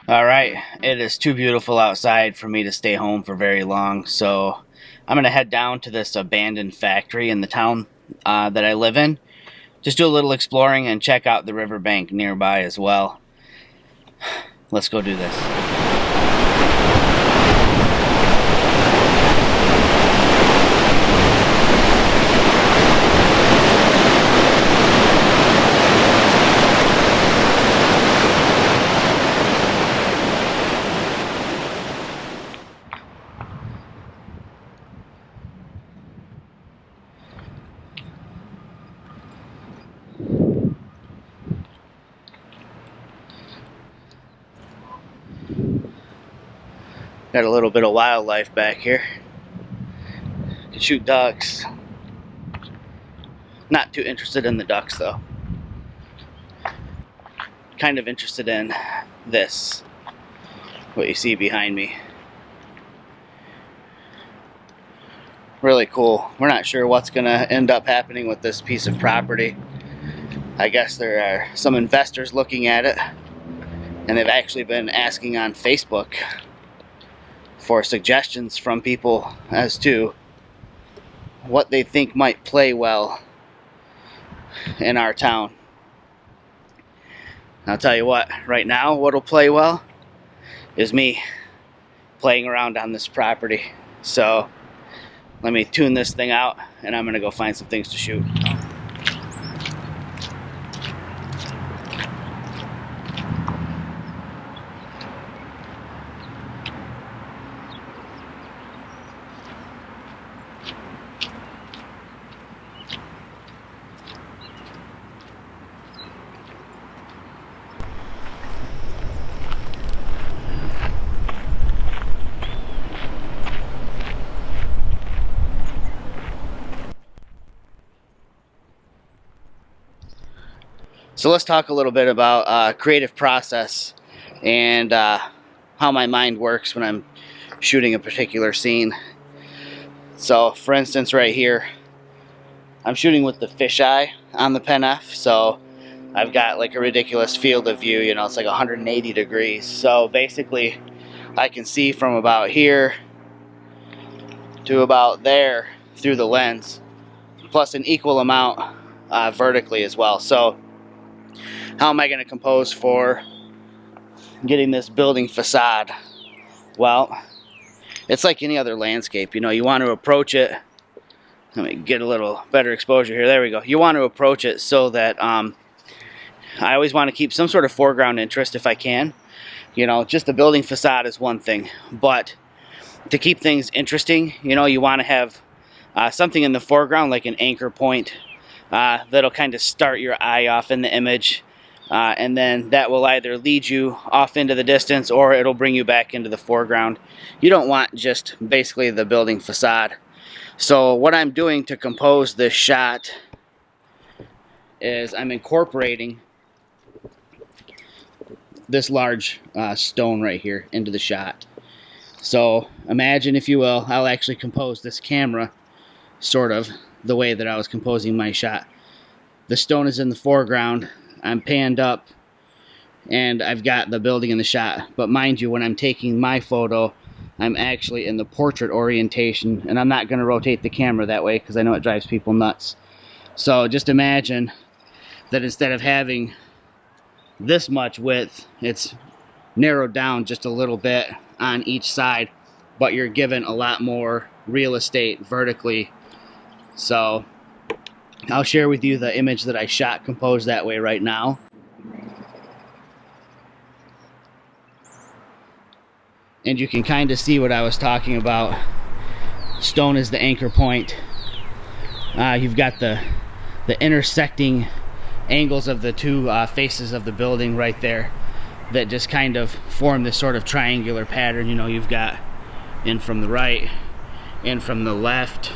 Alright, it is too beautiful outside for me to stay home for very long, so I'm going to head down to this abandoned factory in the town that I live in. Just do a little exploring and check out the riverbank nearby as well. Let's go do this. Got a little bit of wildlife back here. Can shoot ducks. Not too interested in the ducks though. Kind of interested in this, what you see behind me. Really cool. We're not sure what's gonna end up happening with this piece of property. I guess there are some investors looking at it, and they've actually been asking on Facebook for suggestions from people as to what they think might play well in our town. I'll tell you what, right now what'll play well is me playing around on this property. So let me tune this thing out and I'm gonna go find some things to shoot. So let's talk a little bit about creative process and how my mind works when I'm shooting a particular scene. So for instance right here, I'm shooting with the fisheye on the Pen F, so I've got like a ridiculous field of view, you know, it's like 180 degrees. So basically I can see from about here to about there through the lens, plus an equal amount vertically as well. So how am I going to compose for getting this building facade? Well, it's like any other landscape. You know, you want to approach it. Let me get a little better exposure here. There we go. You want to approach it so that I always want to keep some sort of foreground interest if I can. You know, just the building facade is one thing, but to keep things interesting, you know, you want to have something in the foreground like an anchor point that'll kind of start your eye off in the image. And then that will either lead you off into the distance or it'll bring you back into the foreground. You don't want just basically the building facade. So what I'm doing to compose this shot is I'm incorporating this large stone right here into the shot. So imagine, if you will, I'll actually compose this camera sort of the way that I was composing my shot. The stone is in the foreground. I'm panned up and I've got the building in the shot, but mind you, when I'm taking my photo, I'm actually in the portrait orientation, and I'm not going to rotate the camera that way because I know it drives people nuts. So just imagine that instead of having this much width, it's narrowed down just a little bit on each side, but you're given a lot more real estate vertically. So I'll share with you the image that I shot composed that way right now. And you can kind of see what I was talking about. Stone is the anchor point. You've got the intersecting angles of the two faces of the building right there that just kind of form this sort of triangular pattern. You know, you've got in from the right, in from the left,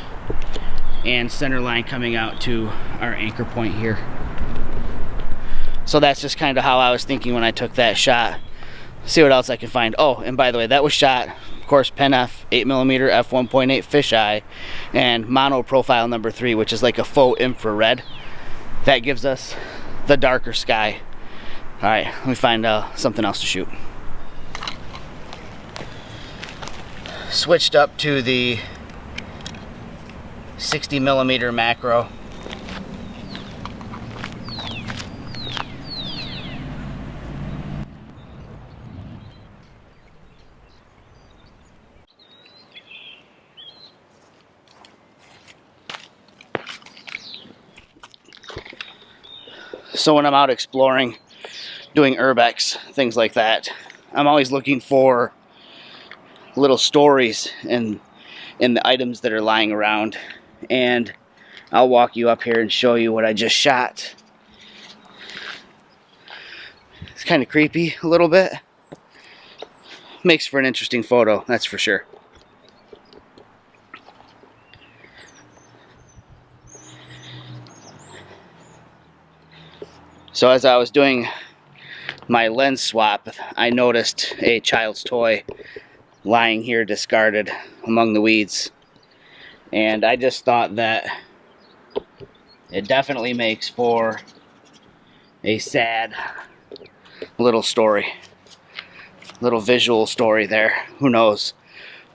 and center line coming out to our anchor point here. So that's just kind of how I was thinking when I took that shot. See what else I can find. Oh, and by the way, that was shot Of course, Pen F 8mm f1.8 fisheye, and mono profile number 3, which is like a faux infrared. That gives us the darker sky. All right, let me find something else to shoot. Switched up to the 60mm macro. So when I'm out exploring, doing urbex, things like that, I'm always looking for little stories in the items that are lying around. And I'll walk you up here and show you what I just shot. It's kind of creepy a little bit. Makes for an interesting photo, that's for sure. So as I was doing my lens swap, I noticed a child's toy lying here discarded among the weeds. And I just thought that it definitely makes for a sad little story. Little visual story there. Who knows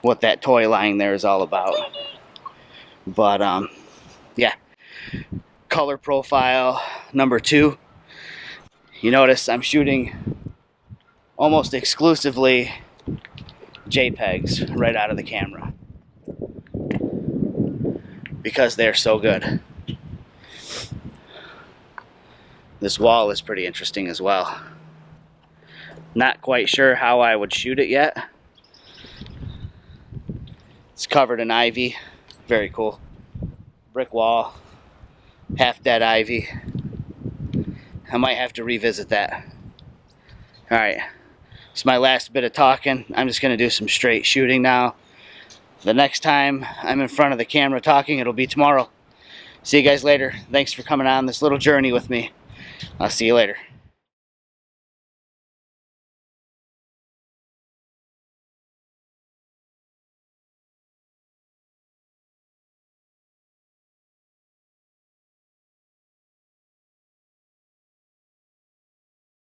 what that toy lying there is all about. But yeah. Color profile number 2. You notice I'm shooting almost exclusively JPEGs right out of the camera because they're so good. This wall is pretty interesting as well. Not quite sure how I would shoot it yet. It's covered in ivy. Very cool. Brick wall. Half dead ivy. I might have to revisit that. Alright, it's my last bit of talking. I'm just going to do some straight shooting now. The next time I'm in front of the camera talking, it'll be tomorrow. See you guys later. Thanks for coming on this little journey with me. I'll see you later.